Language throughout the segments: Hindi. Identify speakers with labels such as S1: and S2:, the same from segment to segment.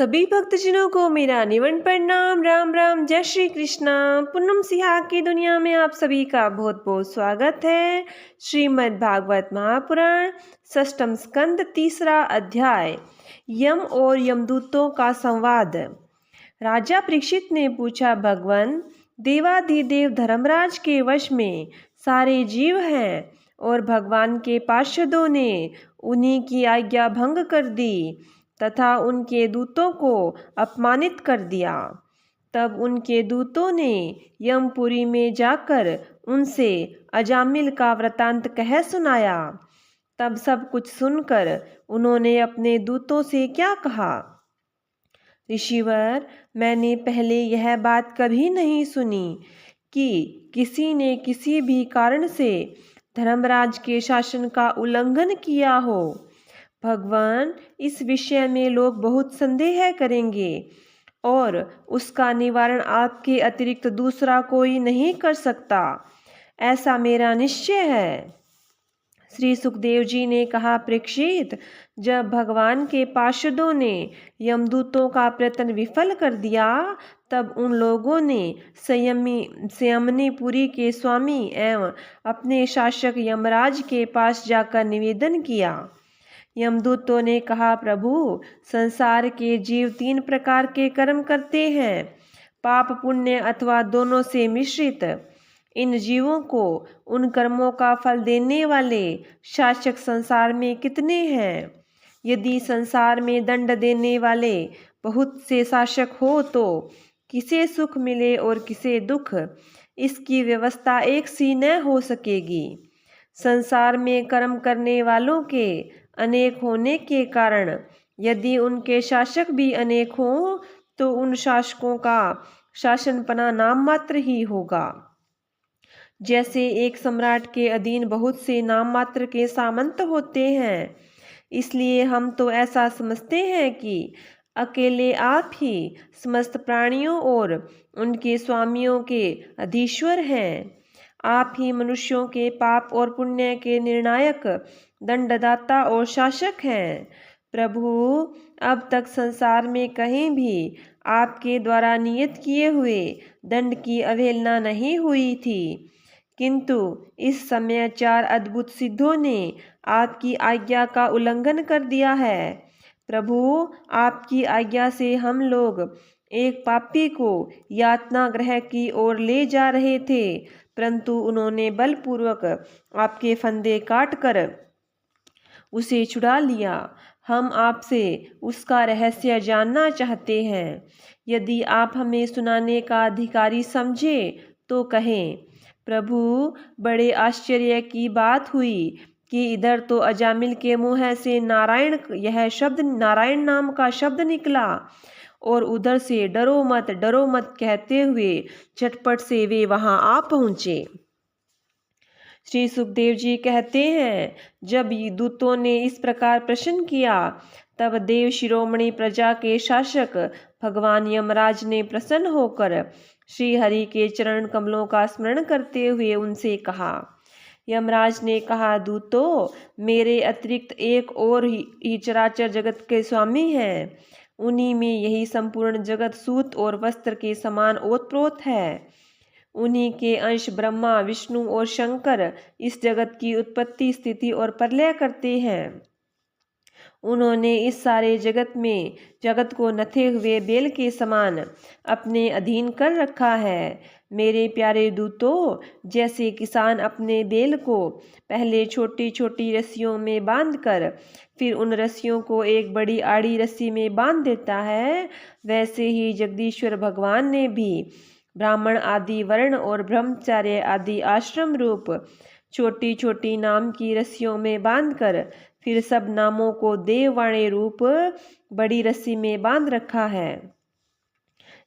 S1: सभी भक्तजनों को मेरा निवन प्रणाम। राम राम, जय श्री कृष्णा। पूनम सिहाग की दुनिया में आप सभी का बहुत बहुत स्वागत है। श्रीमद् भागवत महापुराण षष्ठम स्कंद तीसरा अध्याय, यम और यमदूतों का संवाद। राजा परीक्षित ने पूछा, भगवान, देवाधिदेव धर्मराज के वश में सारे जीव हैं और भगवान के पार्षदों ने उन्हीं की आज्ञा भंग कर दी तथा उनके दूतों को अपमानित कर दिया। तब उनके दूतों ने यमपुरी में जाकर उनसे अजामिल का वृतांत कह सुनाया। तब सब कुछ सुनकर उन्होंने अपने दूतों से क्या कहा? ऋषिवर, मैंने पहले यह बात कभी नहीं सुनी कि किसी ने किसी भी कारण से धर्मराज के शासन का उल्लंघन किया हो। भगवान, इस विषय में लोग बहुत संदेह करेंगे और उसका निवारण आपके अतिरिक्त दूसरा कोई नहीं कर सकता, ऐसा मेरा निश्चय है। श्री सुखदेव जी ने कहा, परीक्षित, जब भगवान के पार्षदों ने यमदूतों का प्रयत्न विफल कर दिया, तब उन लोगों ने संयमनीपुरी के स्वामी एवं अपने शासक यमराज के पास जाकर निवेदन किया। यमदूतों ने कहा, प्रभु, संसार के जीव 3 प्रकार के कर्म करते हैं, पाप पुण्य अथवा दोनों से मिश्रित। इन जीवों को उन कर्मों का फल देने वाले शासक संसार में कितने हैं? यदि संसार में दंड देने वाले बहुत से शासक हो तो किसे सुख मिले और किसे दुख, इसकी व्यवस्था एक सी न हो सकेगी। संसार में कर्म करने वालों के अनेक होने के कारण यदि उनके शासक भी अनेक हों तो उन शासकों का शासनपना नाम मात्र ही होगा। जैसे एक सम्राट के अधीन बहुत से नाम मात्र के सामंत होते हैं, इसलिए हम तो ऐसा समझते हैं कि अकेले आप ही समस्त प्राणियों और उनके स्वामियों के अधीश्वर हैं। आप ही मनुष्यों के पाप और पुण्य के निर्णायक, दंडदाता और शासक हैं। प्रभु, अब तक संसार में कहीं भी आपके द्वारा नियत किए हुए दंड की अवहेलना नहीं हुई थी, किंतु इस समय 4 अद्भुत सिद्धों ने आपकी आज्ञा का उल्लंघन कर दिया है। प्रभु, आपकी आज्ञा से हम लोग एक पापी को यातना गृह की ओर ले जा रहे थे, परंतु उन्होंने बलपूर्वक आपके फंदे काट कर उसे छुड़ा लिया। हम आपसे उसका रहस्य जानना चाहते हैं। यदि आप हमें सुनाने का अधिकारी समझे तो कहें। प्रभु, बड़े आश्चर्य की बात हुई कि इधर तो अजामिल के मुँह से नारायण नाम का शब्द निकला और उधर से डरो मत कहते हुए झटपट से वे वहां आ पहुंचे। श्री सुखदेव जी कहते हैं, जब दूतों ने इस प्रकार प्रश्न किया, तब देव शिरोमणि प्रजा के शासक भगवान यमराज ने प्रसन्न होकर श्री हरि के चरण कमलों का स्मरण करते हुए उनसे कहा। यमराज ने कहा, दूतों, मेरे अतिरिक्त एक और ही चराचर जगत के स्वामी हैं। उन्हीं में यही संपूर्ण जगत सूत और वस्त्र के समान ओतप्रोत है। उन्हीं के अंश ब्रह्मा, विष्णु और शंकर इस जगत की उत्पत्ति, स्थिति और प्रलय करते हैं। उन्होंने इस सारे जगत को नथे हुए बेल के समान अपने अधीन कर रखा है। मेरे प्यारे दूतों, जैसे किसान अपने बेल को पहले छोटी छोटी रस्सियों में बांधकर फिर उन रस्सियों को एक बड़ी आड़ी रस्सी में बांध देता है, वैसे ही जगदीश्वर भगवान ने भी ब्राह्मण आदि वर्ण और ब्रह्मचार्य आदि आश्रम रूप छोटी छोटी नाम की रस्सियों में बांधकर फिर सब नामों को देववाणी रूप बड़ी रस्सी में बांध रखा है।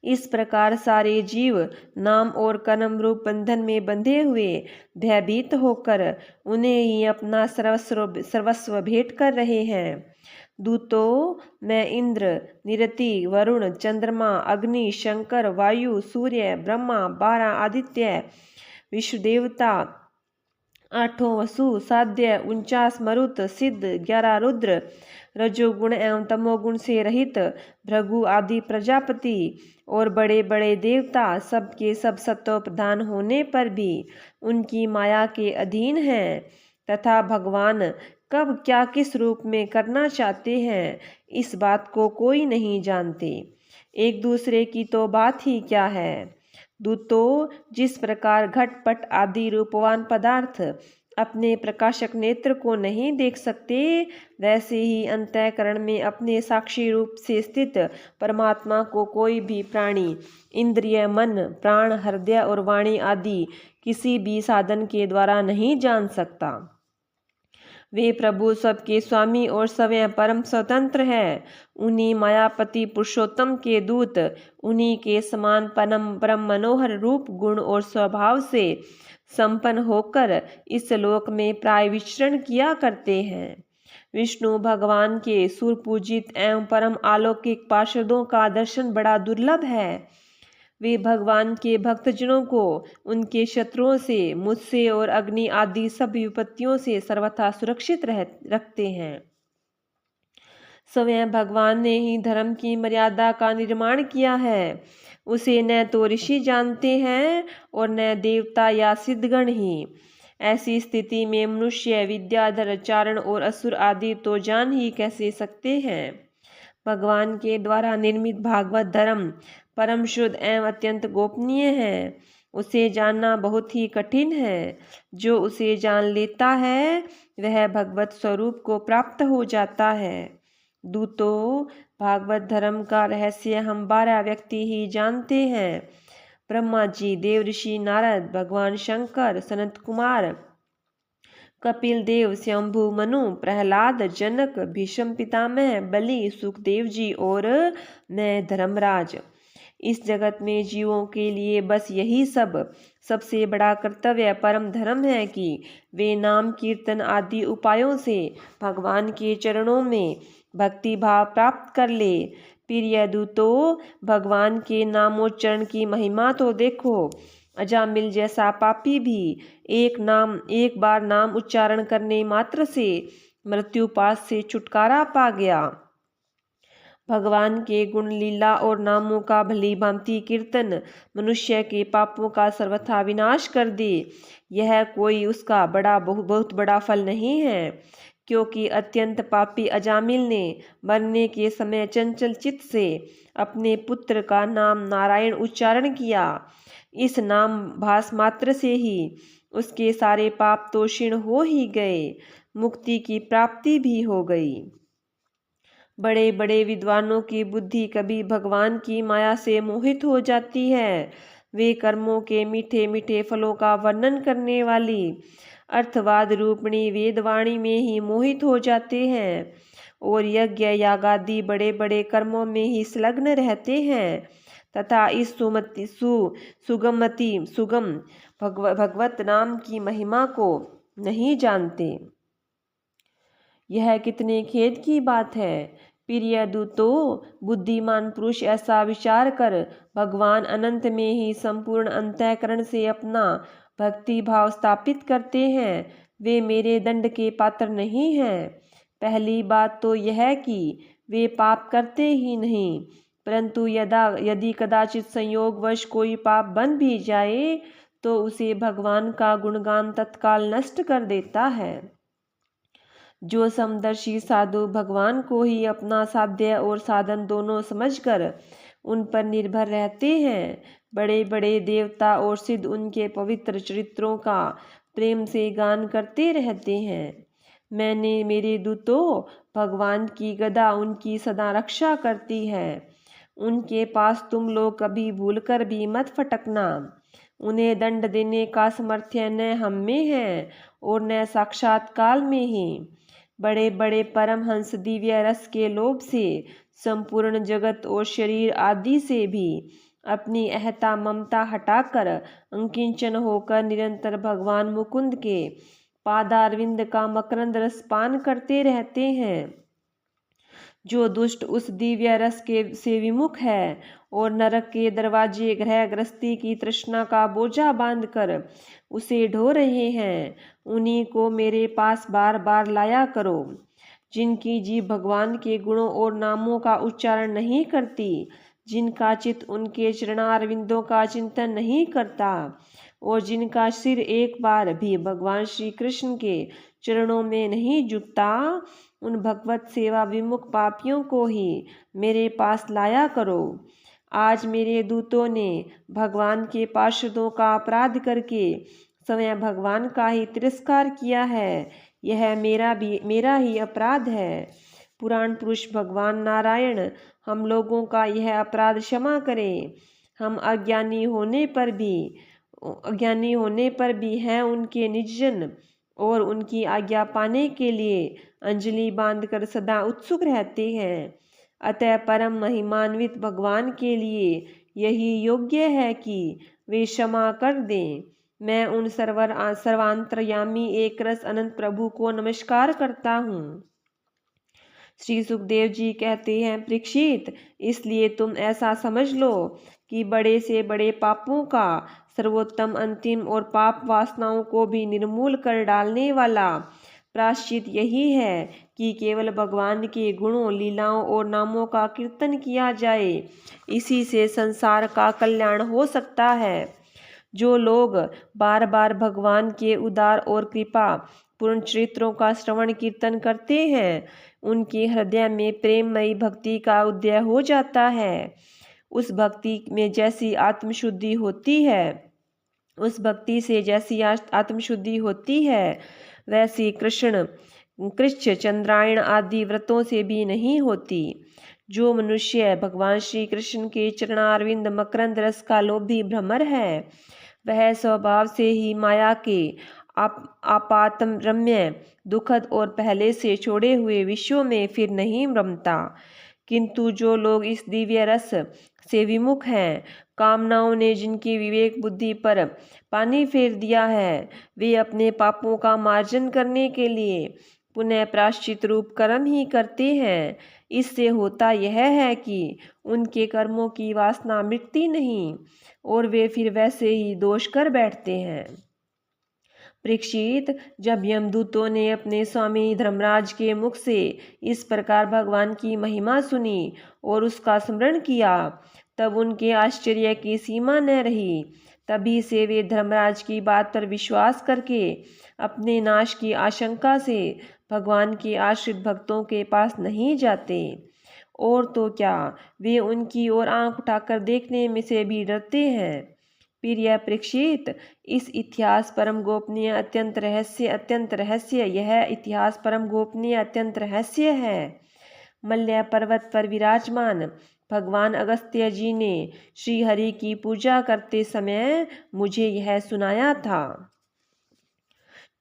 S1: इस प्रकार सारे जीव नाम और कर्म रूप बंधन में बंधे हुए भयभीत होकर उन्हें ही अपना सर्वस्व भेंट कर रहे हैं। दूतों, मैं इंद्र, निरति, वरुण, चंद्रमा, अग्नि, शंकर, वायु, सूर्य, ब्रह्मा, 12 आदित्य, विश्व देवता, आठों वसु, साध्य, 49 मरुत, सिद्ध, 11 रुद्र, रजोगुण एवं तमोगुण से रहित भृगु आदि प्रजापति और बड़े बड़े देवता सब के सब सत्व प्रधान होने पर भी उनकी माया के अधीन हैं तथा भगवान कब क्या किस रूप में करना चाहते हैं इस बात को कोई नहीं जानते। एक दूसरे की तो बात ही क्या है। दूतों, जिस प्रकार घटपट आदि रूपवान पदार्थ अपने प्रकाशक नेत्र को नहीं देख सकते, वैसे ही अंतःकरण में अपने साक्षी रूप से स्थित परमात्मा को कोई भी प्राणी इंद्रिय, मन, प्राण, हृदय और वाणी आदि किसी भी साधन के द्वारा नहीं जान सकता। वे प्रभु सबके स्वामी और स्वयं परम स्वतंत्र हैं। उन्हीं मायापति पुरुषोत्तम के दूत उन्हीं के समान परम मनोहर रूप, गुण और स्वभाव से संपन्न होकर इस लोक में प्राय विचरण किया करते हैं। विष्णु भगवान के सुरपूजित एवं परम अलौकिक पार्षदों का दर्शन बड़ा दुर्लभ है। वे भगवान के भक्तजनों को उनके शत्रुओं से, मुझसे और अग्नि आदि सब विपत्तियों से सर्वथा सुरक्षित रखते हैं। स्वयं भगवान ने ही धर्म की मर्यादा का निर्माण किया है। उसे न तो ऋषि जानते हैं और न देवता या सिद्धगण ही। ऐसी स्थिति में मनुष्य, विद्याधर, चारण और असुर आदि तो जान ही कैसे सकते हैं। भगवान के द्वारा निर्मित भागवत धर्म परम शुद्ध एवं अत्यंत गोपनीय है। उसे जानना बहुत ही कठिन है। जो उसे जान लेता है वह भगवत स्वरूप को प्राप्त हो जाता है। दूतों, भागवत धर्म का रहस्य हम 12 व्यक्ति ही जानते हैं। ब्रह्मा जी, देव ऋषि नारद, भगवान शंकर, सनत कुमार, कपिल देव, शंभु मनु, प्रहलाद, जनक, भीष्म पितामह, बलि, सुखदेव जी और मैं धर्मराज। इस जगत में जीवों के लिए बस यही सबसे बड़ा कर्तव्य परम धर्म है कि वे नाम कीर्तन आदि उपायों से भगवान के चरणों में भक्ति भाव प्राप्त कर ले। प्रिय दूतों, भगवान के नामोच्चारण की महिमा तो देखो। अजामिल जैसा पापी भी एक बार नाम उच्चारण करने मात्र से मृत्युपाश से छुटकारा पा गया। भगवान के गुण, लीला और नामों का भली भांति कीर्तन मनुष्य के पापों का सर्वथा विनाश कर दे। यह कोई उसका बहुत बड़ा फल नहीं है, क्योंकि अत्यंत पापी अजामिल ने मरने के समय चंचल चित्त से अपने पुत्र का नाम नारायण उच्चारण किया। इस नाम भास मात्र से ही उसके सारे पाप तो क्षीण हो ही गए, मुक्ति की प्राप्ति भी हो गई। बड़े बड़े विद्वानों की बुद्धि कभी भगवान की माया से मोहित हो जाती है। वे कर्मों के मीठे मीठे फलों का वर्णन करने वाली अर्थवाद रूपणी वेदवाणी में ही मोहित हो जाते हैं और यज्ञ यागादि बड़े बड़े कर्मों में ही संलग्न रहते हैं तथा इस सुगम भगवत नाम की महिमा को नहीं जानते। यह कितने खेद की बात है। प्रिय दूतों, बुद्धिमान पुरुष ऐसा विचार कर भगवान अनंत में ही संपूर्ण अंतःकरण से अपना भक्ति भाव स्थापित करते हैं, वे मेरे दंड के पात्र नहीं हैं। पहली बात तो यह कि वे पाप करते ही नहीं, परंतु यदि कदाचित संयोगवश कोई पाप बन भी जाए तो उसे भगवान का गुणगान तत्काल नष्ट कर देता है। जो समदर्शी साधु भगवान को ही अपना साध्य और साधन दोनों समझकर उन पर निर्भर रहते हैं, बड़े बड़े देवता और सिद्ध उनके पवित्र चरित्रों का प्रेम से गान करते रहते हैं। मेरे दूतों, भगवान की गदा उनकी सदा रक्षा करती है। उनके पास तुम लोग कभी भूलकर भी मत फटकना। उन्हें दंड देने का सामर्थ्य न हम में है और न साक्षात काल में ही। बड़े बड़े परमहंस दिव्य रस के लोभ से संपूर्ण जगत और शरीर आदि से भी अपनी अहता ममता हटाकर अंकिंचन होकर निरंतर भगवान मुकुंद के पादारविंद का मकरंद रस पान करते रहते हैं। जो दुष्ट उस दिव्य रस के से विमुख है और नरक के दरवाजे ग्रह गृहस्थी की तृष्णा का बोझा बांधकर उसे ढो रहे हैं, उन्हीं को मेरे पास बार बार लाया करो। जिनकी जीभ भगवान के गुणों और नामों का उच्चारण नहीं करती, जिनका चित्त उनके चरणारविंदों का चिंतन नहीं करता और जिनका सिर एक बार भी भगवान श्री कृष्ण के चरणों में नहीं झुकता, उन भगवत सेवा विमुख पापियों को ही मेरे पास लाया करो। आज मेरे दूतों ने भगवान के पार्षदों का अपराध करके स्वयं भगवान का ही तिरस्कार किया है। यह मेरा ही अपराध है। पुराण पुरुष भगवान नारायण हम लोगों का यह अपराध क्षमा करें। हम अज्ञानी होने पर भी हैं उनके निजजन और उनकी आज्ञा पाने के लिए अंजलि बांधकर सदा उत्सुक रहते हैं। अतः परम महिमान्वित भगवान के लिए यही योग्य है कि वे क्षमा कर दें। मैं उन सर्वांतरयामी एक रस अनंत प्रभु को नमस्कार करता हूँ। श्री सुखदेव जी कहते हैं, परीक्षित, इसलिए तुम ऐसा समझ लो कि बड़े से बड़े पापों का सर्वोत्तम अंतिम और पाप वासनाओं को भी निर्मूल कर डालने वाला प्रायश्चित यही है कि केवल भगवान के गुणों, लीलाओं और नामों का कीर्तन किया जाए। इसी से संसार का कल्याण हो सकता है। जो लोग बार बार भगवान के उदार और कृपा पूर्ण चरित्रों का श्रवण कीर्तन करते हैं, उनके हृदय में प्रेममयी भक्ति का उदय हो जाता है। उस भक्ति में जैसी आत्मशुद्धि होती है, उस भक्ति से जैसी आत्मशुद्धि होती है, वैसी कृष्ण चंद्रायण आदि व्रतों से भी नहीं होती। जो मनुष्य भगवान श्री कृष्ण के चरणारविंद मकरंद रस का लोभी भ्रमर है, वह स्वभाव से ही माया के आपातम रम्य, दुखद और पहले से छोड़े हुए विश्वों में फिर नहीं रमता। किंतु जो लोग इस दिव्य रस से विमुख हैं, कामनाओं ने जिनकी विवेक बुद्धि पर पानी फेर दिया है, वे अपने पापों का मार्जन करने के लिए पुनः प्रायश्चित रूप कर्म ही करते हैं। इससे होता यह है कि उनके कर्मों की वासना मिटती नहीं और वे फिर वैसे ही दोष कर बैठते हैं। परीक्षित, जब यमदूतों ने अपने स्वामी धर्मराज के मुख से इस प्रकार भगवान की महिमा सुनी और उसका स्मरण किया, तब उनके आश्चर्य की सीमा न रही। तभी से वे धर्मराज की बात पर विश्वास करके अपने नाश की आशंका से भगवान के आश्रित भक्तों के पास नहीं जाते, और तो क्या, वे उनकी ओर आंख उठाकर देखने में से भी डरते हैं। प्रिय परीक्षित, इस इतिहास परम गोपनीय अत्यंत रहस्य यह इतिहास परम गोपनीय अत्यंत रहस्य है। मल्य पर्वत पर विराजमान भगवान अगस्त्य जी ने श्री हरि की पूजा करते समय मुझे यह सुनाया था।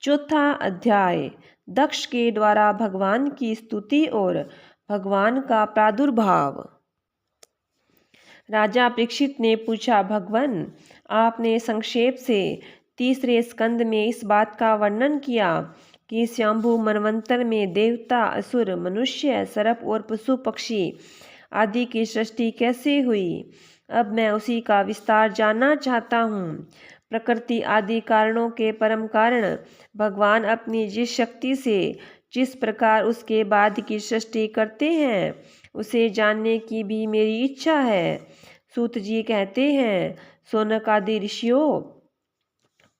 S1: चौथा अध्याय, दक्ष के द्वारा भगवान की स्तुति और भगवान का प्रादुर्भाव। राजा परीक्षित ने पूछा, भगवन, आपने संक्षेप से तीसरे स्कंद में इस बात का वर्णन किया कि स्वयंभू मनवंतर में देवता, असुर, मनुष्य, सर्प और पशु पक्षी आदि की सृष्टि कैसे हुई। अब मैं उसी का विस्तार जानना चाहता हूँ। प्रकृति आदि कारणों के परम कारण भगवान अपनी जिस शक्ति से जिस प्रकार उसके बाद की सृष्टि करते हैं, उसे जानने की भी मेरी इच्छा है। सूत जी कहते हैं, सोनक आदि ऋषियों,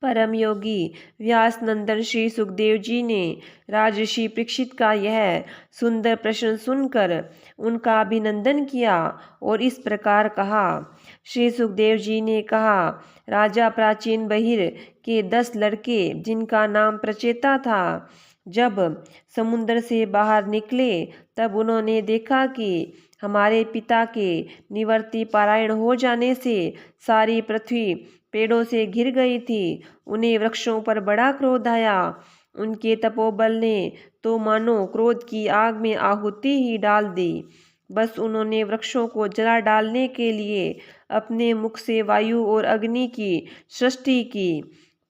S1: परम योगी व्यास नंदन श्री सुखदेव जी ने राजर्षि परीक्षित का यह सुंदर प्रश्न सुनकर उनका अभिनंदन किया और इस प्रकार कहा। श्री सुखदेव जी ने कहा, राजा प्राचीन बहिर के 10 लड़के, जिनका नाम प्रचेता था, जब समुद्र से बाहर निकले तब उन्होंने देखा कि हमारे पिता के निवर्ति पारायण हो जाने से सारी पृथ्वी पेड़ों से घिर गई थी। उन्हें वृक्षों पर बड़ा क्रोध आया। उनके तपोबल ने तो मानो क्रोध की आग में आहुति ही डाल दी। बस उन्होंने वृक्षों को जला डालने के लिए अपने मुख से वायु और अग्नि की सृष्टि की।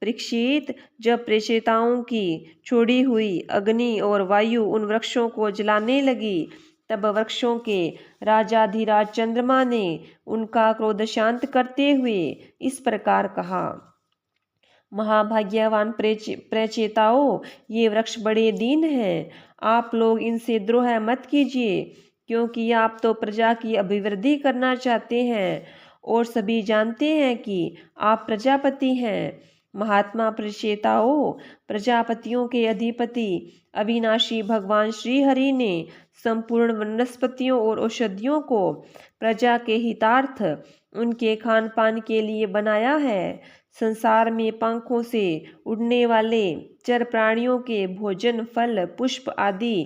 S1: परीक्षित, जब प्रेषिताओं की छोड़ी हुई अग्नि और वायु उन वृक्षों को जलाने लगी, तब वृक्षों के राजाधिराज चंद्रमा ने उनका क्रोध शांत करते हुए इस प्रकार कहा, महाभाग्यवान प्रचेताओं, ये वृक्ष बड़े दीन हैं। आप लोग इनसे द्रोह मत कीजिए, क्योंकि आप तो प्रजा की अभिवृद्धि करना चाहते हैं और सभी जानते हैं कि आप प्रजापति हैं। महात्मा प्रचेताओं, प्रजापतियों के अधिपति अविनाशी भगवान श्री हरि ने संपूर्ण वनस्पतियों और औषधियों को प्रजा के हितार्थ उनके खान पान के लिए बनाया है। संसार में पंखों से उड़ने वाले चर प्राणियों के भोजन फल पुष्प आदि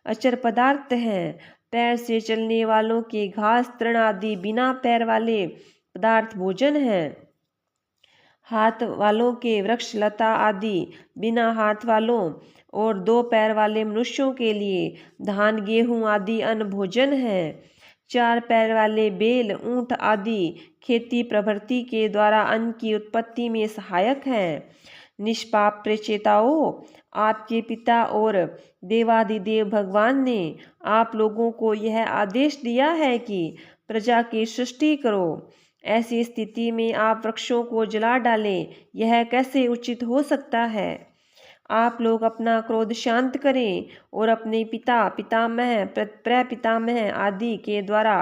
S1: अचर पदार्थ हैं। पैर से चलने वालों के घास तृण आदि बिना पैर वाले पदार्थ भोजन हैं। हाथ वालों के वृक्ष लता आदि बिना हाथ वालों और 2 पैर वाले मनुष्यों के लिए धान गेहूं आदि अन्न भोजन है। 4 पैर वाले बेल ऊंट आदि खेती प्रवृत्ति के द्वारा अन्न की उत्पत्ति में सहायक है। निष्पाप प्रचेताओं, आपके पिता और देवादिदेव भगवान ने आप लोगों को यह आदेश दिया है कि प्रजा की सृष्टि करो। ऐसी स्थिति में आप वृक्षों को जला डालें, यह कैसे उचित हो सकता है? आप लोग अपना क्रोध शांत करें और अपने पिता पितामह प्रपितामह आदि के द्वारा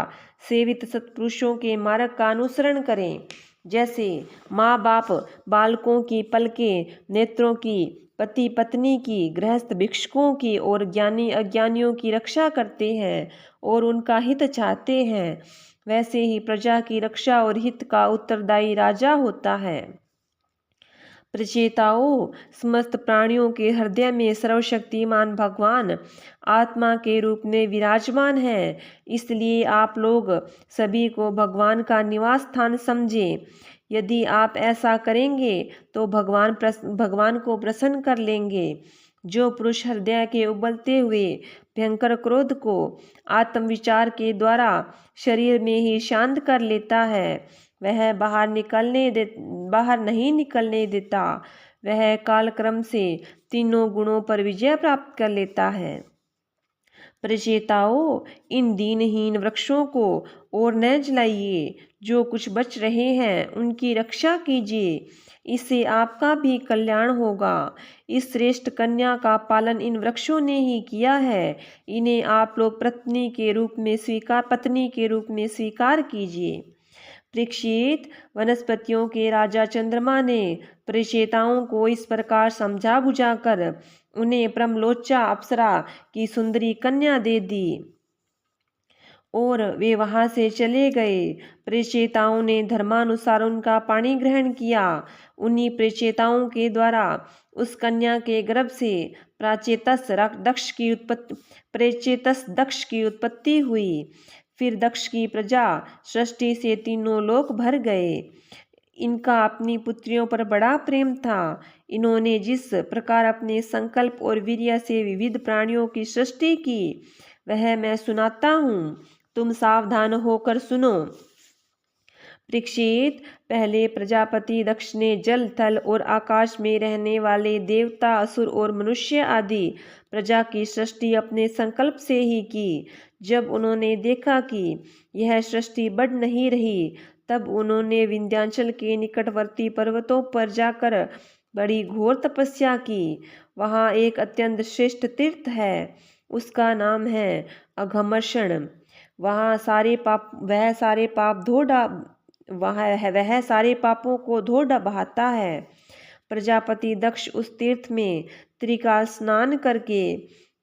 S1: सेवित सत्पुरुषों के मार्ग का अनुसरण करें। जैसे माँ बाप बालकों की पलकें, नेत्रों की, पति पत्नी की, गृहस्थ भिक्षुकों की और ज्ञानी अज्ञानियों की रक्षा करते हैं और उनका हित चाहते हैं, वैसे ही प्रजा की रक्षा और हित का उत्तरदायी राजा होता है। प्रचेताओं, समस्त प्राणियों के हृदय में सर्वशक्तिमान भगवान आत्मा के रूप में विराजमान है। इसलिए आप लोग सभी को भगवान का निवास स्थान समझें। यदि आप ऐसा करेंगे तो भगवान को प्रसन्न कर लेंगे। जो पुरुष हृदय के उबलते हुए भयंकर क्रोध को आत्मविचार के द्वारा शरीर में ही शांत कर लेता है, वह बाहर नहीं निकलने देता। वह कालक्रम से तीनों गुणों पर विजय प्राप्त कर लेता है। प्रचेताओं, इन दीनहीन वृक्षों को और न जलाइए। जो कुछ बच रहे हैं उनकी रक्षा कीजिए, इससे आपका भी कल्याण होगा। इस श्रेष्ठ कन्या का पालन इन वृक्षों ने ही किया है। इन्हें आप लोग पत्नी के रूप में स्वीकार कीजिए। परीक्षित, वनस्पतियों के राजा चंद्रमा ने प्रचेताओं को इस प्रकार समझा बुझाकर उन्हें परमलोचा अप्सरा की सुंदरी कन्या दे दी और वे वहां से चले गए। प्रचेताओं ने धर्मानुसार उनका पानी ग्रहण किया। उन्हीं प्रचेताओं के द्वारा उस कन्या के गर्भ से प्राचेतस दक्ष की उत्पत्ति हुई। फिर दक्ष की प्रजा सृष्टि से तीनों लोक भर गए। इनका अपनी पुत्रियों पर बड़ा प्रेम था। इन्होंने जिस प्रकार अपने संकल्प और वीर्य से विविध प्राणियों की सृष्टि की, वह मैं सुनाता हूँ, तुम सावधान होकर सुनो। परीक्षित, पहले प्रजापति दक्ष ने जल, थल और आकाश में रहने वाले देवता, असुर और मनुष्य आदि प्रजा की सृष्टि अपने संकल्प से ही की। जब उन्होंने देखा कि यह सृष्टि बढ़ नहीं रही, तब उन्होंने विंध्याचल के निकटवर्ती पर्वतों पर जाकर बड़ी घोर तपस्या की। वहाँ एक अत्यंत श्रेष्ठ तीर्थ है, उसका नाम है अघमर्षण। वह सारे पापों को धो बहाता है। प्रजापति दक्ष उस तीर्थ में त्रिकाल स्नान करके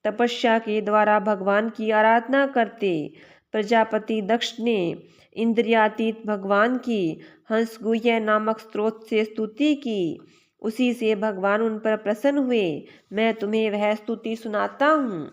S1: तपस्या के द्वारा भगवान की आराधना करते। प्रजापति दक्ष ने इंद्रियातीत भगवान की हंसगुह्य नामक स्त्रोत से स्तुति की। उसी से भगवान उन पर प्रसन्न हुए। मैं तुम्हें वह स्तुति सुनाता हूँ।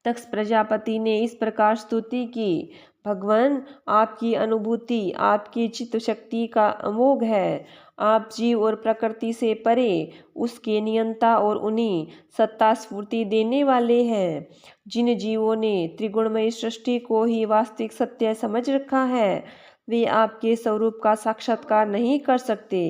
S1: दक्ष प्रजापति ने इस प्रकार स्तुति की, भगवान, आपकी अनुभूति, आपकी चित्त शक्ति का अमोघ है। आप जीव और प्रकृति से परे उसके नियंता और उन्हें सत्ता स्फूर्ति देने वाले हैं। जिन जीवों ने त्रिगुणमयी सृष्टि को ही वास्तविक सत्य समझ रखा है, वे आपके स्वरूप का साक्षात्कार नहीं कर सकते,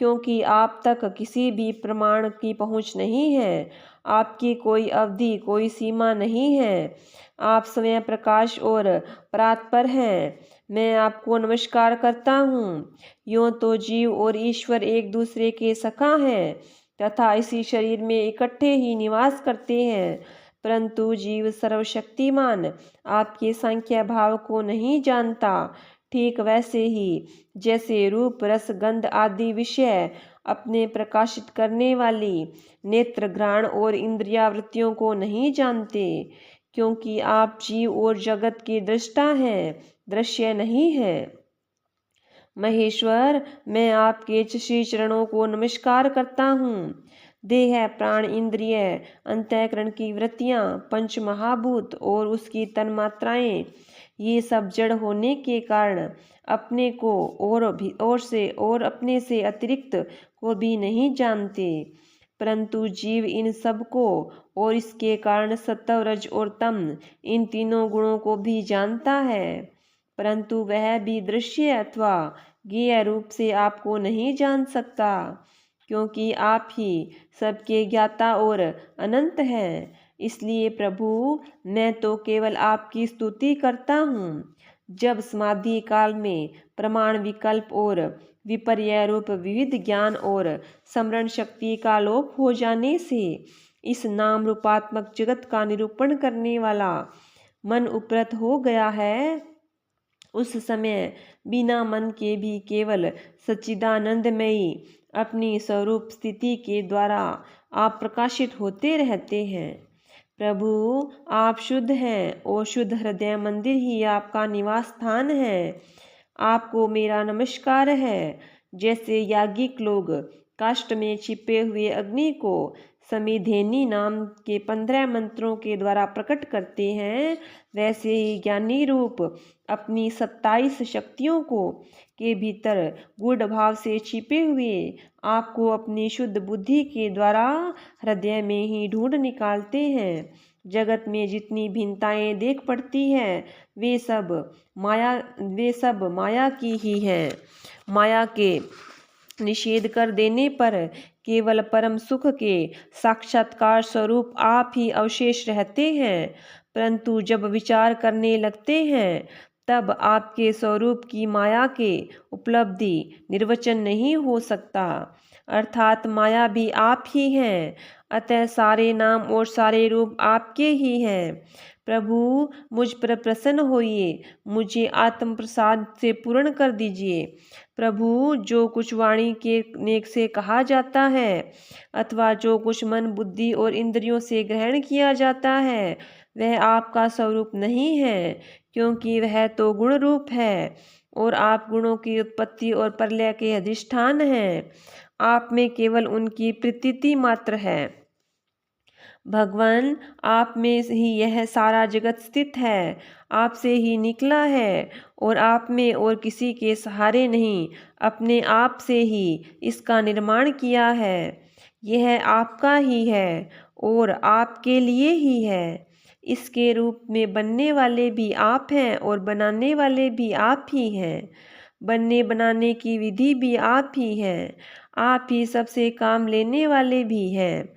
S1: क्योंकि आप तक किसी भी प्रमाण की पहुँच नहीं है। आपकी कोई अवधि, कोई सीमा नहीं है। आप स्वयं प्रकाश और परात्पर हैं। मैं आपको नमस्कार करता हूँ। यूँ तो जीव और ईश्वर एक दूसरे के सखा हैं तथा इसी शरीर में इकट्ठे ही निवास करते हैं, परंतु जीव सर्वशक्तिमान आपके संख्या भाव को नहीं जानता। ठीक वैसे ही जैसे रूप, रस, गंध आदि विषय अपने प्रकाशित करने वाली नेत्र, घ्राण और इंद्रियावृत्तियों को नहीं जानते, क्योंकि आप जीव और जगत के दृष्टा हैं, दृश्य नहीं है। महेश्वर, मैं आपके श्री चरणों को नमस्कार करता हूँ। देह, प्राण, इंद्रिय, अंतःकरण की वृत्तियाँ, पंच महाभूत और उसकी तन्मात्राएं, ये सब जड़ होने के कारण अपने को और अपने से अतिरिक्त को भी नहीं जानते, परंतु जीव इन सब को और इसके कारण सत्व, रज और तम, इन तीनों गुणों को भी जानता है, परंतु वह भी दृश्य अथवा ज्ञेय रूप से आपको नहीं जान सकता, क्योंकि आप ही सबके ज्ञाता और अनंत हैं। इसलिए प्रभु, मैं तो केवल आपकी स्तुति करता हूँ। जब समाधि काल में प्रमाण, विकल्प और विपर्य रूप विविध ज्ञान और स्मरण शक्ति का लोप हो जाने से इस नाम रूपात्मक जगत का निरूपण करने वाला मन उपरत हो गया है, उस समय बिना मन के भी केवल सच्चिदानंदमयी अपनी स्वरूप स्थिति के द्वारा आप प्रकाशित होते रहते हैं। प्रभु, आप शुद्ध हैं और शुद्ध हृदय मंदिर ही आपका निवास स्थान है। आपको मेरा नमस्कार है। जैसे याज्ञिक लोग काष्ठ में छिपे हुए अग्नि को समिधेनी नाम के 15 मंत्रों के द्वारा प्रकट करते हैं, वैसे ही ज्ञानी रूप अपनी 27 शक्तियों को के भीतर गूढ़ भाव से छिपे हुए आपको अपनी शुद्ध बुद्धि के द्वारा हृदय में ही ढूंढ निकालते हैं। जगत में जितनी भिन्नताएं देख पड़ती है वे सब माया की ही हैं। माया के निषेध कर देने पर केवल परम सुख के साक्षात्कार स्वरूप आप ही अवशेष रहते हैं, परंतु जब विचार करने लगते हैं तब आपके स्वरूप की माया के उपलब्धि निर्वचन नहीं हो सकता, अर्थात माया भी आप ही हैं। अतः सारे नाम और सारे रूप आपके ही हैं। प्रभु, मुझ पर प्रसन्न होइए, मुझे आत्म प्रसाद से पूर्ण कर दीजिए। प्रभु, जो कुछ वाणी के नेक से कहा जाता है अथवा जो कुछ मन, बुद्धि और इंद्रियों से ग्रहण किया जाता है, वह आपका स्वरूप नहीं है, क्योंकि वह तो गुण रूप है और आप गुणों की उत्पत्ति और प्रलय के अधिष्ठान हैं। आप में केवल उनकी प्रतीति मात्र है। भगवान, आप में ही यह सारा जगत स्थित है, आपसे ही निकला है और आप में और किसी के सहारे नहीं, अपने आप से ही इसका निर्माण किया है। यह आपका ही है और आपके लिए ही है। इसके रूप में बनने वाले भी आप हैं और बनाने वाले भी आप ही हैं। बनने बनाने की विधि भी आप ही हैं। आप ही सबसे काम लेने वाले भी हैं।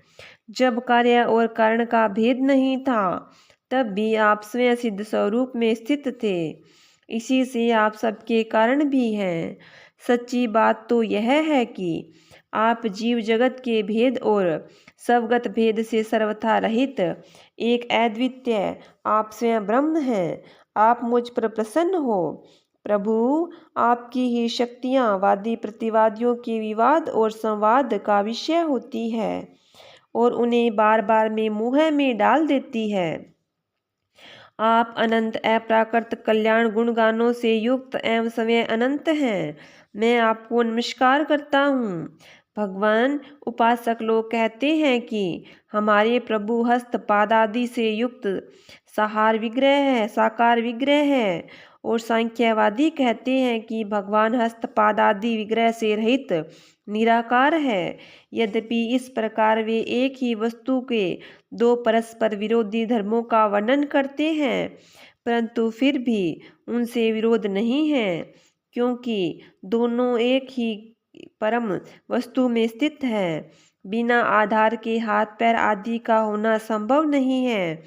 S1: जब कार्य और कारण का भेद नहीं था, तब भी आप स्वयं सिद्ध स्वरूप में स्थित थे। इसी से आप सबके कारण भी हैं। सच्ची बात तो यह है कि आप जीव जगत के भेद और स्वगत भेद से सर्वथा रहित एक अद्वितीय आप स्वयं ब्रह्म हैं। आप मुझ पर प्रसन्न हो। प्रभु, आपकी ही शक्तियाँ वादी प्रतिवादियों के विवाद और संवाद का विषय होती है और उन्हें बार बार में मोह में डाल देती है। आप अनंत अप्राकृत कल्याण गुणगानों से युक्त एवं स्वयं अनंत हैं। मैं आपको नमस्कार करता हूँ। भगवान, उपासक लोग कहते हैं कि हमारे प्रभु हस्त पाद आदि से युक्त साकार विग्रह है और सांख्यवादी कहते हैं कि भगवान हस्त पाद आदि विग्रह से रहित निराकार है। यद्यपि इस प्रकार वे एक ही वस्तु के दो परस्पर विरोधी धर्मों का वर्णन करते हैं, परंतु फिर भी उनसे विरोध नहीं है, क्योंकि दोनों परम वस्तु में स्थित है। बिना आधार के हाथ पैर आदि का होना संभव नहीं है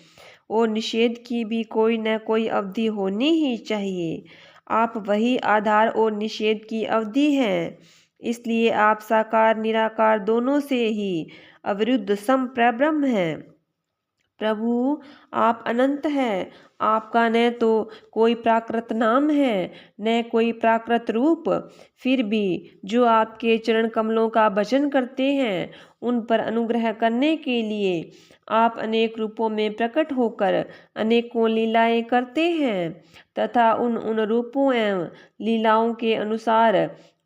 S1: और निषेध की भी कोई न कोई अवधि होनी ही चाहिए। आप वही आधार और निषेध की अवधि हैं। इसलिए आप साकार निराकार दोनों से ही अविरुद्ध समप्रब्रह्म हैं। प्रभु, आप अनंत हैं। आपका न तो कोई प्राकृत नाम है न कोई प्राकृत रूप। फिर भी जो आपके चरण कमलों का भजन करते हैं उन पर अनुग्रह करने के लिए आप अनेक रूपों में प्रकट होकर अनेकों लीलाएं करते हैं तथा उन रूपों एवं लीलाओं के अनुसार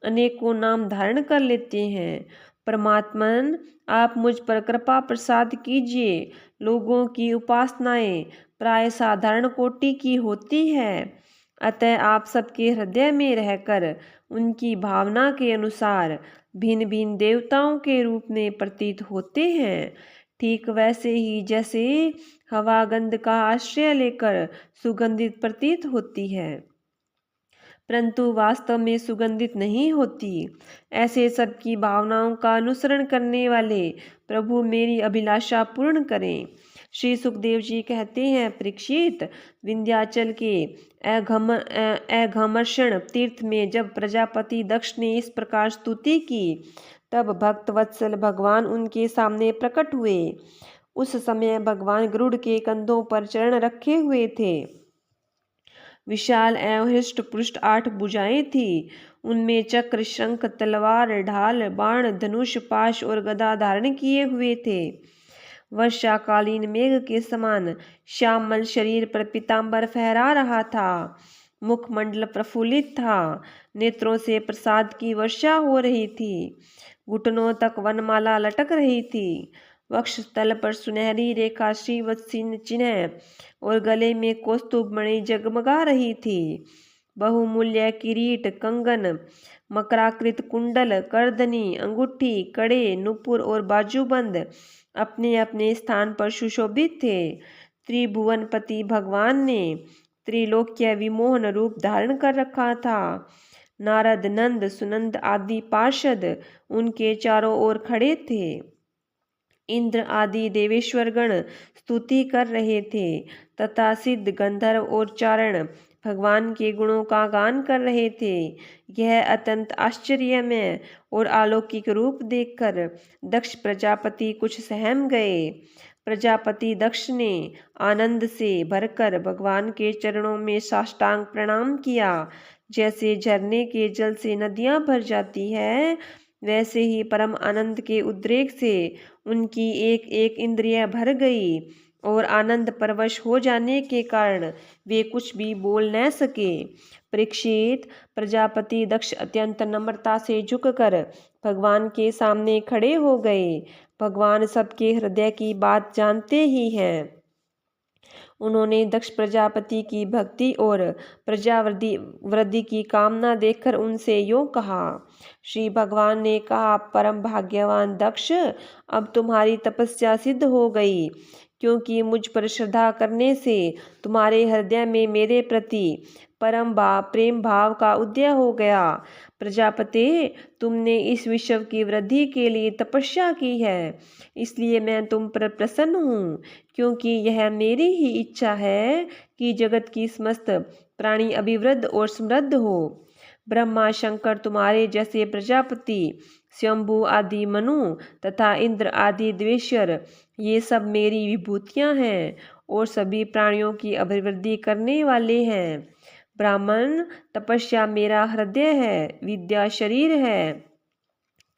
S1: अनेकों नाम धारण कर लेते हैं। परमात्मन, आप मुझ पर कृपा प्रसाद कीजिए। लोगों की उपासनाएं प्राय साधारण कोटि की होती है, अतः आप सबके हृदय में रहकर उनकी भावना के अनुसार भिन्न भिन्न देवताओं के रूप में प्रतीत होते हैं। ठीक वैसे ही जैसे हवा गंध का आश्रय लेकर सुगंधित प्रतीत होती है परंतु वास्तव में सुगंधित नहीं होती, ऐसे सबकी भावनाओं का अनुसरण करने वाले प्रभु मेरी अभिलाषा पूर्ण करें। श्री सुखदेव जी कहते हैं, परीक्षित, विंध्याचल के अघमर्षण तीर्थ में जब प्रजापति दक्ष ने इस प्रकार स्तुति की तब भक्त वत्सल भगवान उनके सामने प्रकट हुए। उस समय भगवान गरुड़ के कंधों पर चरण रखे हुए थे। विशाल एवं हृष्ट पुष्ट 8 भुजाएं थी। उनमें चक्र, शंख, तलवार, ढाल, बाण, धनुष, पाश और गदा धारण किए हुए थे। वर्षाकालीन मेघ के समान श्यामल शरीर पर पीताम्बर फहरा रहा था। मुखमंडल प्रफुल्लित था। नेत्रों से प्रसाद की वर्षा हो रही थी। घुटनों तक वनमाला लटक रही थी। वक्षस्थल पर सुनहरी रेखा श्रीवत्सी चिन्ह और गले में कौस्तुभ मणि जगमगा रही थी। बहुमूल्य किरीट, कंगन, मकराकृत कुंडल, करदनी, अंगूठी, कड़े, नुपुर और बाजूबंद अपने अपने स्थान पर सुशोभित थे। त्रिभुवनपति भगवान ने त्रिलोक्य विमोहन रूप धारण कर रखा था। नारद, नंद, सुनंद आदि पार्षद उनके चारों ओर खड़े थे। इंद्र आदि देवेश्वरगण स्तुति कर रहे थे तथा सिद्ध, गंधर्व और चारण भगवान के गुणों का गान कर रहे थे। यह अत्यंत आश्चर्यमय और अलौकिक रूप देखकर दक्ष प्रजापति कुछ सहम गए। प्रजापति दक्ष ने आनंद से भरकर भगवान के चरणों में साष्टांग प्रणाम किया। जैसे झरने के जल से नदियां भर जाती है, वैसे ही परम आनंद के उद्रेक से उनकी एक एक इंद्रिय भर गई और आनंद परवश हो जाने के कारण वे कुछ भी बोल न सके। परीक्षित, प्रजापति दक्ष अत्यंत नम्रता से झुककर भगवान के सामने खड़े हो गए। भगवान सबके हृदय की बात जानते ही हैं। उन्होंने दक्ष प्रजापति की भक्ति और प्रजावृद्धि की कामना देखकर उनसे यूं कहा। श्री भगवान ने कहा, परम भाग्यवान दक्ष, अब तुम्हारी तपस्या सिद्ध हो गई, क्योंकि मुझ पर श्रद्धा करने से तुम्हारे हृदय में मेरे प्रति परम प्रेम भाव का उदय हो गया। प्रजापति, तुमने इस विश्व की वृद्धि के लिए तपस्या की है, इसलिए मैं तुम पर प्रसन्न हूँ, क्योंकि यह मेरी ही इच्छा है कि जगत की समस्त प्राणी अभिवृद्ध और समृद्ध हो। ब्रह्मा शंकर तुम्हारे जैसे प्रजापति, स्वयंभू आदि मनु तथा इंद्र आदि देवेश्वर, ये सब मेरी विभूतियां हैं और सभी प्राणियों की अभिवृद्धि करने वाले हैं। ब्राह्मण, तपस्या मेरा हृदय है, विद्या शरीर है,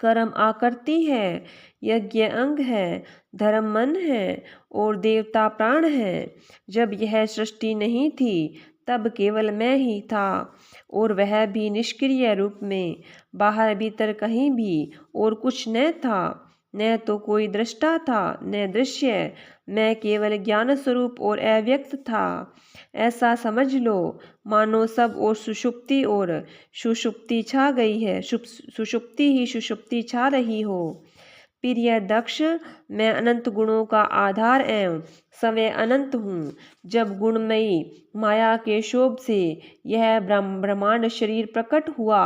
S1: कर्म आकृति है, यज्ञ अंग है, धर्म मन है और देवता प्राण है। जब यह सृष्टि नहीं थी तब केवल मैं ही था, और वह भी निष्क्रिय रूप में, बाहर भीतर कहीं भी और कुछ न था। न तो कोई दृष्टा था न दृश्य, मैं केवल ज्ञान स्वरूप और अव्यक्त था। ऐसा समझ लो मानो सब और सुषुप्ति और सुषुप्ति छा गई है, सुषुप्ति ही सुषुप्ति छा रही हो। प्रिय दक्ष, मैं अनंत गुणों का आधार एवं स्वयं अनंत हूँ। जब गुणमयी माया के शोभ से यह ब्रह्मांड शरीर प्रकट हुआ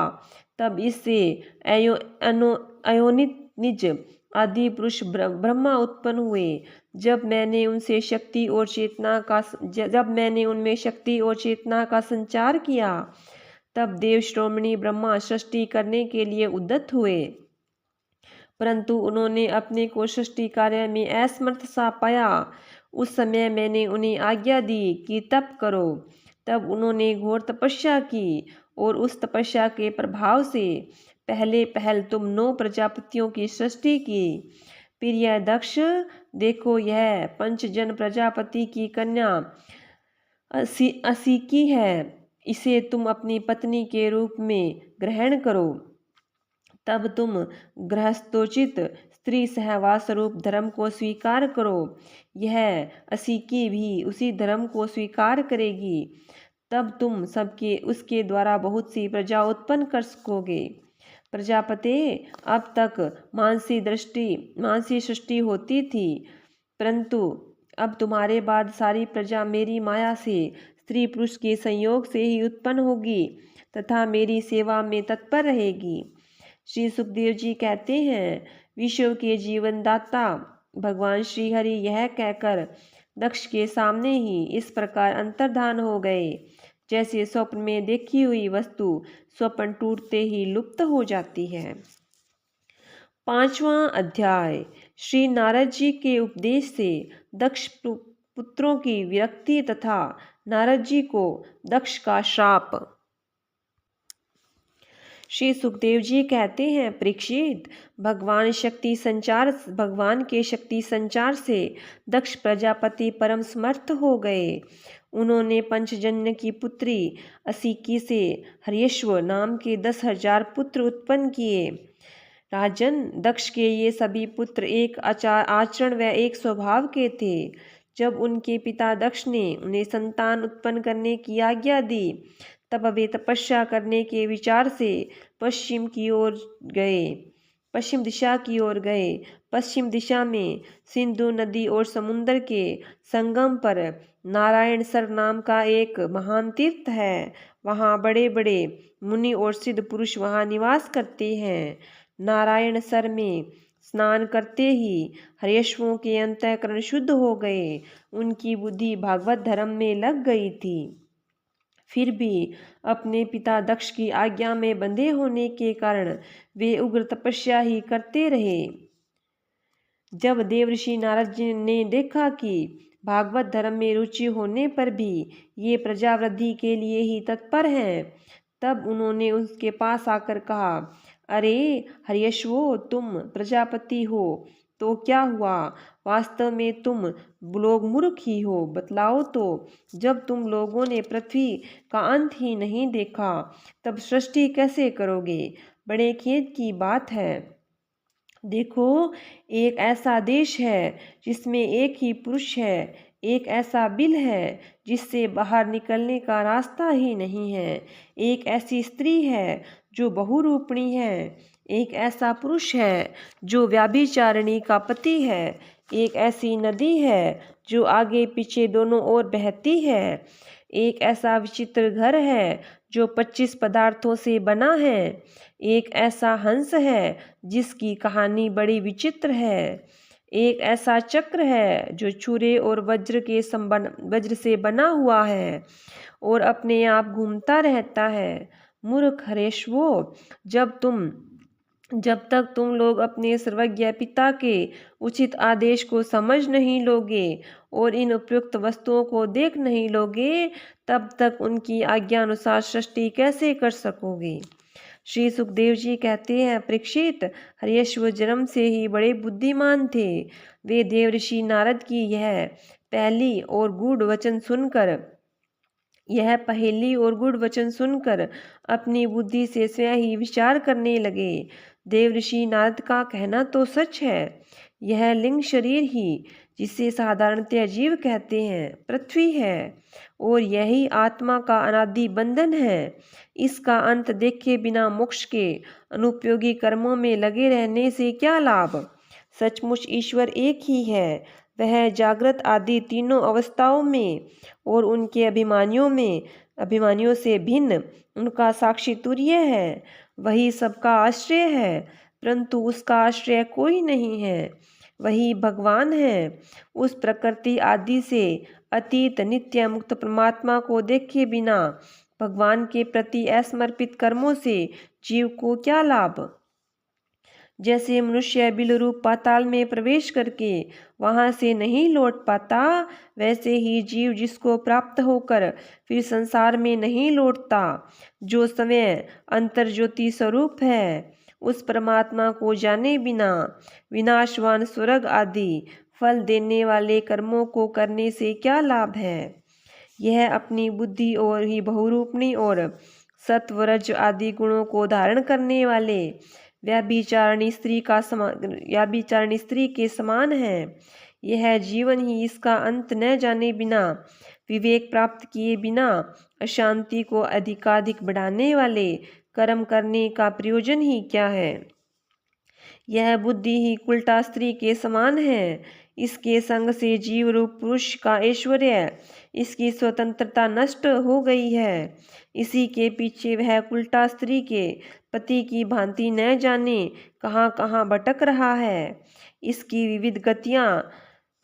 S1: तब इससे अयोनित निज आदि पुरुष ब्रह्मा उत्पन्न हुए। जब मैंने उनमें शक्ति और चेतना का संचार किया, तब देव श्रोमणी ब्रह्मा सृष्टि करने के लिए उद्यत हुए, परंतु उन्होंने अपने को सृष्टि कार्य में असमर्थ सा पाया। उस समय मैंने उन्हें आज्ञा दी कि तप करो। तब उन्होंने घोर तपस्या की और उस तपस्या के प्रभाव से पहल तुम 9 प्रजापतियों की सृष्टि की। फिर यह दक्ष, देखो यह पंचजन प्रजापति की कन्या असिकी है, इसे तुम अपनी पत्नी के रूप में ग्रहण करो। तब तुम गृहस्थोचित स्त्री सहवास रूप धर्म को स्वीकार करो। यह असिकी भी उसी धर्म को स्वीकार करेगी। तब तुम सबके उसके द्वारा बहुत सी प्रजा उत्पन्न कर सकोगे। प्रजापते, अब तक मानसी सृष्टि होती थी, परंतु अब तुम्हारे बाद सारी प्रजा मेरी माया से स्त्री पुरुष के संयोग से ही उत्पन्न होगी तथा मेरी सेवा में तत्पर रहेगी। श्री सुखदेव जी कहते हैं, विश्व के जीवन दाता भगवान श्री हरि यह कहकर दक्ष के सामने ही इस प्रकार अंतर्धान हो गए, जैसे स्वप्न में देखी हुई वस्तु स्वप्न टूटते ही लुप्त हो जाती है। 5वां अध्याय। श्री नारद जी के उपदेश से दक्ष पुत्रों की विरक्ति तथा नारद जी को दक्ष का श्राप। श्री सुखदेव जी कहते हैं, परीक्षित, भगवान के शक्ति संचार से दक्ष प्रजापति परम समर्थ हो गए। उन्होंने पंचजन्य की पुत्री असिकी से हर्यश्व नाम के 10,000 पुत्र उत्पन्न किए। राजन, दक्ष के ये सभी पुत्र एक आचरण व एक स्वभाव के थे। जब उनके पिता दक्ष ने उन्हें संतान उत्पन्न करने की आज्ञा दी, तब वे तपस्या करने के विचार से पश्चिम दिशा की ओर गए। पश्चिम दिशा में सिंधु नदी और समुद्र के संगम पर नारायण सर नाम का एक महान तीर्थ है। वहाँ बड़े बड़े मुनि और सिद्ध पुरुष वहाँ निवास करते हैं। नारायण सर में स्नान करते ही हर्यश्वों के अंतःकरण शुद्ध हो गए। उनकी बुद्धि भागवत धर्म में लग गई थी। फिर भी अपने पिता दक्ष की आज्ञा में बंधे होने के कारण वे उग्र तपस्या ही करते रहे। जब देवर्षि नारद जी ने देखा कि भागवत धर्म में रुचि होने पर भी ये प्रजा वृद्धि के लिए ही तत्पर हैं, तब उन्होंने उसके पास आकर कहा, अरे हर्यश्वो, तुम प्रजापति हो तो क्या हुआ? वास्तव में तुम लोग मूर्ख ही हो। बतलाओ तो, जब तुम लोगों ने पृथ्वी का अंत ही नहीं देखा, तब सृष्टि कैसे करोगे? बड़े खेद की बात है। देखो, एक ऐसा देश है जिसमें एक ही पुरुष है, एक ऐसा बिल है जिससे बाहर निकलने का रास्ता ही नहीं है, एक ऐसी स्त्री है जो बहुरूपणी है, एक ऐसा पुरुष है जो व्यभिचारिणी का पति है, एक ऐसी नदी है जो आगे पीछे दोनों ओर बहती है, एक ऐसा विचित्र घर है जो 25 पदार्थों से बना है, एक ऐसा हंस है जिसकी कहानी बड़ी विचित्र है, एक ऐसा चक्र है जो छुरे और वज्र से बना हुआ है और अपने आप घूमता रहता है। मूर्ख हर्यश्वो, जब तक तुम लोग अपने सर्वज्ञ पिता के उचित आदेश को समझ नहीं लोगे और इन उपयुक्त वस्तुओं को देख नहीं लोगे, तब तक उनकी आज्ञा अनुसार सृष्टि कैसे कर सकोगे? श्री सुखदेव जी कहते हैं, परीक्षित, हर्यश्व जन्म से ही बड़े बुद्धिमान थे। वे देवर्षि नारद की यह पहेली और गूढ़ वचन सुनकर अपनी बुद्धि से स्वयं ही विचार करने लगे। देवर्षि नारद का कहना तो सच है। यह लिंग शरीर ही, जिसे साधारणतः जीव कहते हैं, पृथ्वी है और यही आत्मा का अनादि बंधन है। इसका अंत देखे बिना मोक्ष के अनुपयोगी कर्मों में लगे रहने से क्या लाभ? सचमुच ईश्वर एक ही है। वह जागृत आदि तीनों अवस्थाओं में और उनके अभिमानियों में अभिमानियों से भिन्न उनका साक्षी तुर्य है। वही सबका आश्रय है, परंतु उसका आश्रय कोई नहीं है। वही भगवान है। उस प्रकृति आदि से अतीत नित्य मुक्त परमात्मा को देखे बिना भगवान के प्रति असमर्पित कर्मों से जीव को क्या लाभ। जैसे मनुष्य बिल रूप पाताल में प्रवेश करके वहां से नहीं लौट पाता, वैसे ही जीव जिसको प्राप्त होकर फिर संसार में नहीं लौटता, जो स्वयं अंतर्ज्योति स्वरूप है, उस परमात्मा को जाने बिना विनाशवान स्वर्ग आदि फल देने वाले कर्मों को करने से क्या लाभ है। यह अपनी बुद्धि और ही बहुरूपणी और सत्व रज आदि गुणों को धारण करने वाले व्यभिचारिणी स्त्री के समान है। यह जीवन ही इसका अंत न जाने बिना, विवेक प्राप्त किए बिना अशांति को अधिकाधिक बढ़ाने वाले कर्म करने का प्रयोजन ही क्या है। यह बुद्धि ही उल्टा स्त्री के समान है। इसके संग से जीव रूप पुरुष का ऐश्वर्य, इसकी स्वतंत्रता नष्ट हो गई है। इसी के पीछे वह उल्टा स्त्री के पति की भांति न जाने कहाँ कहाँ भटक रहा है। इसकी विविध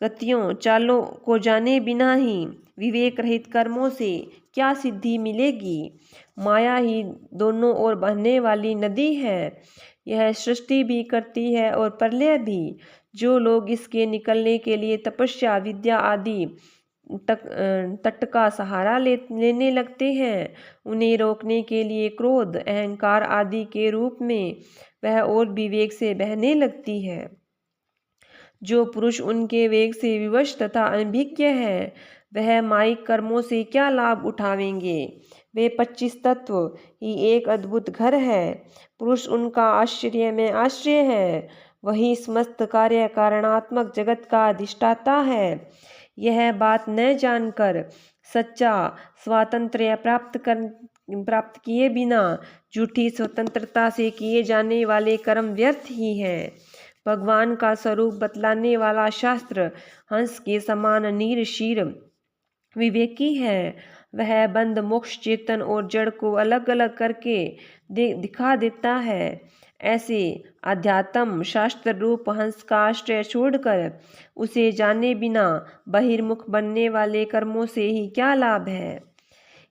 S1: गतियों चालों को जाने बिना ही विवेक रहित कर्मों से क्या सिद्धि मिलेगी। माया ही दोनों ओर बहने वाली नदी है। यह सृष्टि भी करती है और प्रलय भी। जो लोग इसके निकलने के लिए तपस्या विद्या आदि तट का सहारा लेने लगते हैं, उन्हें रोकने के लिए क्रोध अहंकार आदि के रूप में वह और भी वेग से बहने लगती है। जो पुरुष उनके वेग से विवश तथा अनभिज्ञ है, वह माइक कर्मों से क्या लाभ उठावेंगे। वे 25 तत्व ही एक अद्भुत घर है। पुरुष उनका आश्चर्य में आश्रय है। वही समस्त कार्य कारणात्मक जगत का अधिष्ठाता है। यह बात न जानकर सच्चा स्वातंत्र्य प्राप्त किए बिना झूठी स्वतंत्रता से किए जाने वाले कर्म व्यर्थ ही हैं। भगवान का स्वरूप बतलाने वाला शास्त्र हंस के समान नीर शीर विवेकी है। वह बंद मोक्ष चेतन और जड़ को अलग अलग करके दिखा देता है। ऐसे अध्यात्म शास्त्र रूप हंस का आश्रय छोड़कर उसे जाने बिना बहिर्मुख बनने वाले कर्मों से ही क्या लाभ है।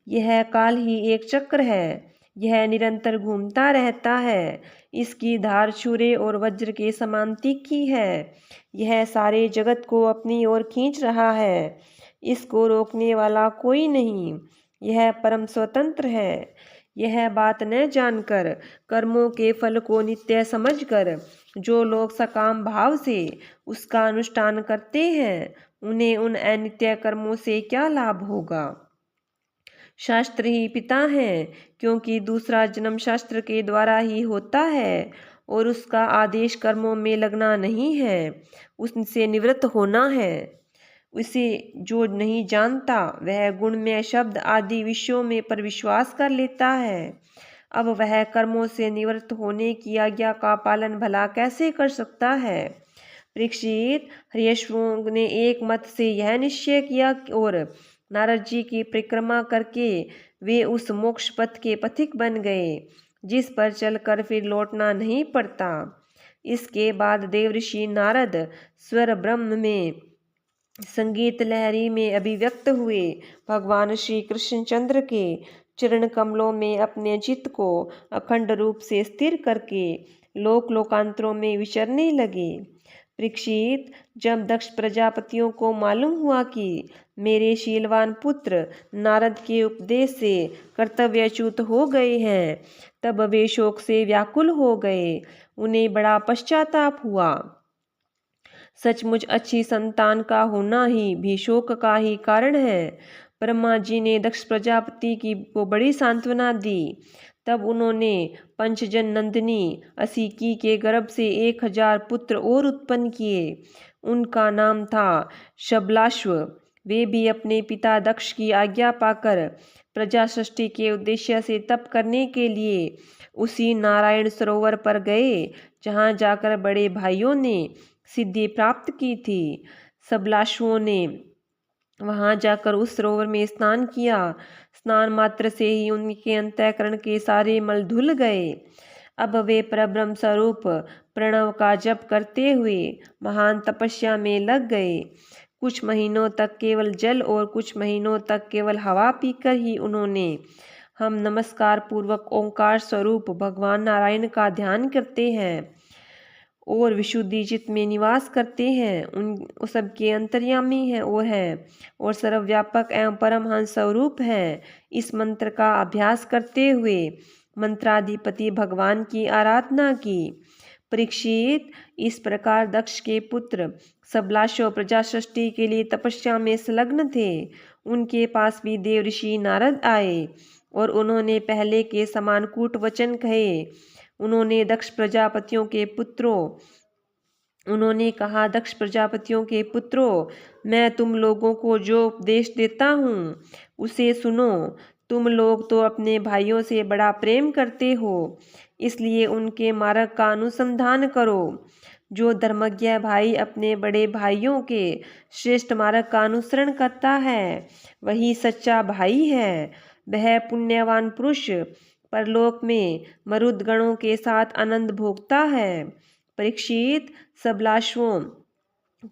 S1: यह काल ही एक चक्र है। यह निरंतर घूमता रहता है। इसकी धार छुरे और वज्र के समान तीखी है। यह सारे जगत को अपनी ओर खींच रहा है। इसको रोकने वाला कोई नहीं। यह परम स्वतंत्र है। यह बात न जानकर कर्मों के फल को नित्य समझकर जो लोग सकाम भाव से उसका अनुष्ठान करते हैं, उन्हें उन अनित्य कर्मों से क्या लाभ होगा। शास्त्र ही पिता है, क्योंकि दूसरा जन्म शास्त्र के द्वारा ही होता है और उसका आदेश कर्मों में लगना नहीं है, उससे निवृत्त होना है। उसे जो नहीं जानता वह गुणमय शब्द आदि विषयों में पर विश्वास कर लेता है। अब वह कर्मों से निवृत्त होने की आज्ञा का पालन भला कैसे कर सकता है। परीक्षित, हर्यश्वों ने एक मत से यह निश्चय किया और नारद जी की परिक्रमा करके वे उस मोक्ष पथ के पथिक बन गए, जिस पर चलकर फिर लौटना नहीं पड़ता। इसके बाद देवऋषि नारद स्वर ब्रह्म में संगीत लहरी में अभिव्यक्त हुए भगवान श्री कृष्णचंद्र के चरण कमलों में अपने चित्त को अखंड रूप से स्थिर करके लोक लोकांतरों में विचरने लगे। परीक्षित, जब दक्ष प्रजापतियों को मालूम हुआ कि मेरे शीलवान पुत्र नारद के उपदेश से कर्तव्यच्युत हो गए हैं, तब वे शोक से व्याकुल हो गए। उन्हें बड़ा पश्चाताप हुआ। सचमुच अच्छी संतान का होना ही भी शोक का ही कारण है। ब्रह्मा जी ने दक्ष प्रजापति को बड़ी सांत्वना दी। तब उन्होंने पंचजन नंदिनी असिकी के गर्भ से 1000 पुत्र और उत्पन्न किए। उनका नाम था शबलाश्व। वे भी अपने पिता दक्ष की आज्ञा पाकर प्रजा सृष्टि के उद्देश्य से तप करने के लिए उसी नारायण सरोवर पर गए, जहाँ जाकर बड़े भाइयों ने सिद्धि प्राप्त की थी। सबलाश्वों ने वहां जाकर उस सरोवर में स्नान किया। स्नान मात्र से ही उनके अंतःकरण के सारे मल धुल गए। अब वे परब्रह्म स्वरूप प्रणव का जप करते हुए महान तपस्या में लग गए। कुछ महीनों तक केवल जल और कुछ महीनों तक केवल हवा पीकर ही उन्होंने हम नमस्कार पूर्वक ओंकार स्वरूप भगवान नारायण का ध्यान करते हैं और विशुद्धि चित्त में निवास करते हैं। उन सबके अंतर्यामी हैं और सर्वव्यापक एवं परमहंस स्वरूप हैं। इस मंत्र का अभ्यास करते हुए मंत्राधिपति भगवान की आराधना की। परीक्षित, इस प्रकार दक्ष के पुत्र सबलाशव प्रजा सृष्टि के लिए तपस्या में संलग्न थे। उनके पास भी देव ऋषि नारद आए और उन्होंने पहले के समान कूट वचन कहे। उन्होंने कहा, दक्ष प्रजापतियों के पुत्रों, मैं तुम लोगों को जो उपदेश देता हूँ उसे सुनो। तुम लोग तो अपने भाइयों से बड़ा प्रेम करते हो, इसलिए उनके मार्ग का अनुसंधान करो। जो धर्मज्ञ भाई अपने बड़े भाइयों के श्रेष्ठ मार्ग का अनुसरण करता है वही सच्चा भाई है। वह पुण्यवान पुरुष परलोक में मरुद गणों के साथ आनंद भोगता है। परीक्षित, सबलाशवों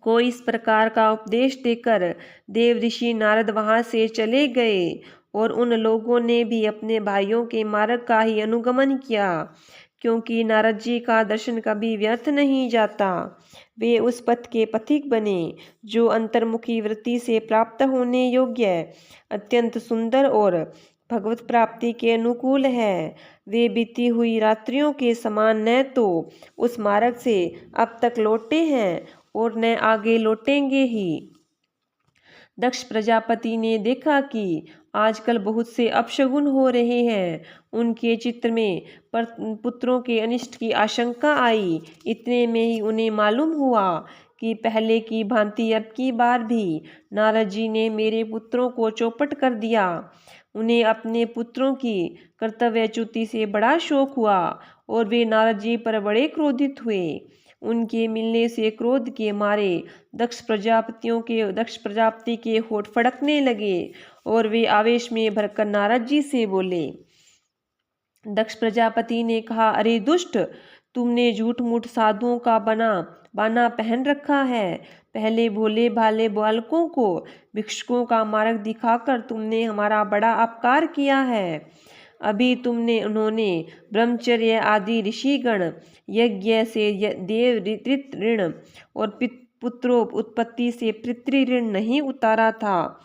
S1: को इस प्रकार का उपदेश देकर देव ऋषि नारद वहां से चले गए और उन लोगों ने भी अपने भाइयों के मार्ग का ही अनुगमन किया, क्योंकि नारद जी का दर्शन कभी व्यर्थ नहीं जाता। वे उस पथ के पथिक बने जो अंतर्मुखी वृत्ति से प्राप्त होने योग्य, अत्यंत सुंदर और भगवत प्राप्ति के अनुकूल है। वे बीती हुई रात्रियों के समान न तो उस मार्ग से अब तक लौटे हैं और न आगे लौटेंगे ही। दक्ष प्रजापति ने देखा कि आजकल बहुत से अपशगुन हो रहे हैं। उनके चित्त में पुत्रों के अनिष्ट की आशंका आई। इतने में ही उन्हें मालूम हुआ कि पहले की भांति अब की बार भी नारद जी ने मेरे पुत्रों को चौपट कर दिया। उन्हें अपने पुत्रों की कर्तव्यच्युति से बड़ा शोक हुआ और वे नारद जी पर बड़े क्रोधित हुए। उनके मिलने से क्रोध के मारे दक्ष प्रजापति के होठ फड़कने लगे और वे आवेश में भरकर नारद जी से बोले। दक्ष प्रजापति ने कहा, अरे दुष्ट, तुमने झूठ मूठ साधुओं का बाना पहन रखा है। पहले भोले भाले बालकों को भिक्षुकों का मार्ग दिखाकर तुमने हमारा बड़ा अपकार किया है। अभी उन्होंने ब्रह्मचर्य आदि ऋषिगण यज्ञ से देव ऋण और पुत्रों उत्पत्ति से पितृ ऋण नहीं उतारा था।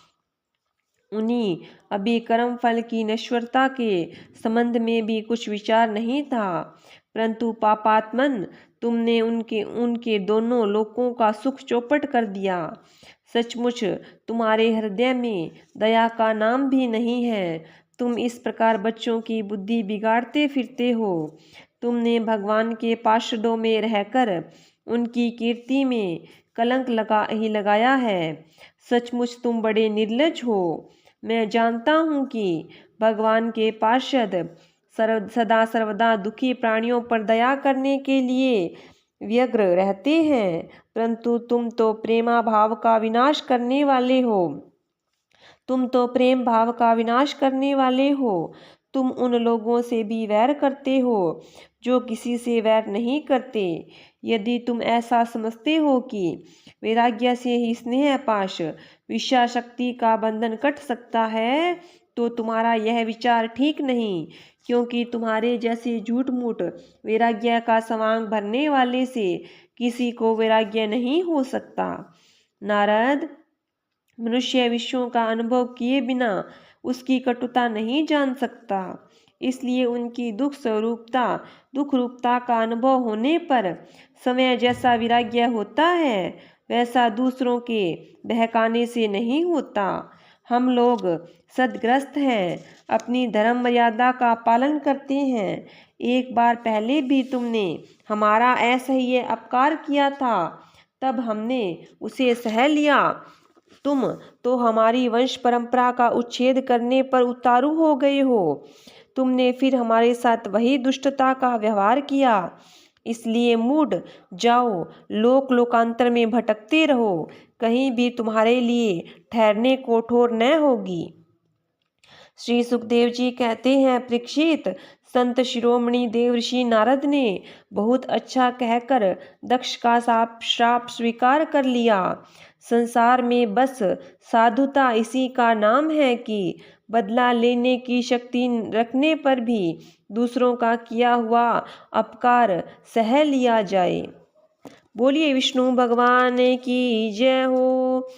S1: उन्हीं अभी कर्म फल की नश्वरता के संबंध में भी कुछ विचार नहीं था, परंतु पापात्मन, तुमने उनके दोनों लोकों का सुख चौपट कर दिया। सचमुच तुम्हारे हृदय में दया का नाम भी नहीं है। तुम इस प्रकार बच्चों की बुद्धि बिगाड़ते फिरते हो। तुमने भगवान के पार्षदों में रहकर उनकी कीर्ति में कलंक लगाया है। सचमुच तुम बड़े निर्लज हो। मैं जानता हूँ कि भगवान के पार्षद सदा सर्वदा दुखी प्राणियों पर दया करने के लिए व्यग्र रहते हैं, परंतु तुम तो प्रेम भाव का विनाश करने वाले हो। तुम उन लोगों से भी वैर करते हो जो किसी से वैर नहीं करते। यदि तुम ऐसा समझते हो कि वैराग्य से ही स्नेह पाश विषया शक्ति का बंधन कट सकता है, तो तुम्हारा यह विचार ठीक नहीं, क्योंकि तुम्हारे जैसे झूठ मूठ वैराग्य का सवांग भरने वाले से किसी को वैराग्य नहीं हो सकता। नारद, मनुष्य विषयों का अनुभव किए बिना उसकी कटुता नहीं जान सकता, इसलिए उनकी दुख रूपता का अनुभव होने पर समय जैसा वैराग्य होता है वैसा दूसरों के बहकाने से नहीं होता। हम लोग सद्ग्रस्त हैं, अपनी धर्म मर्यादा का पालन करते हैं। एक बार पहले भी तुमने हमारा असह्य अपकार किया था, तब हमने उसे सह लिया। तुम तो हमारी वंश परंपरा का उच्छेद करने पर उतारू हो गए हो। तुमने फिर हमारे साथ वही दुष्टता का व्यवहार किया। इसलिए मूढ़ जाओ, लोकांतर में भटकते रहो, कहीं भी तुम्हारे लिए ठहरने को ठौर न होगी। श्री सुखदेव जी कहते हैं, परीक्षित, संत शिरोमणि देवर्षि नारद ने बहुत अच्छा कहकर दक्ष का श्राप स्वीकार कर लिया। संसार में बस साधुता इसी का नाम है कि बदला लेने की शक्ति रखने पर भी दूसरों का किया हुआ अपकार सह लिया जाए। बोलिए विष्णु भगवान की जय हो।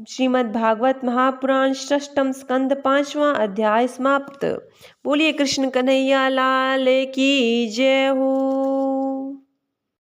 S1: श्रीमद् भागवत महापुराण षष्ठम स्कंद 5वां अध्याय समाप्त। बोलिए कृष्ण कन्हैया लाल की जय हो।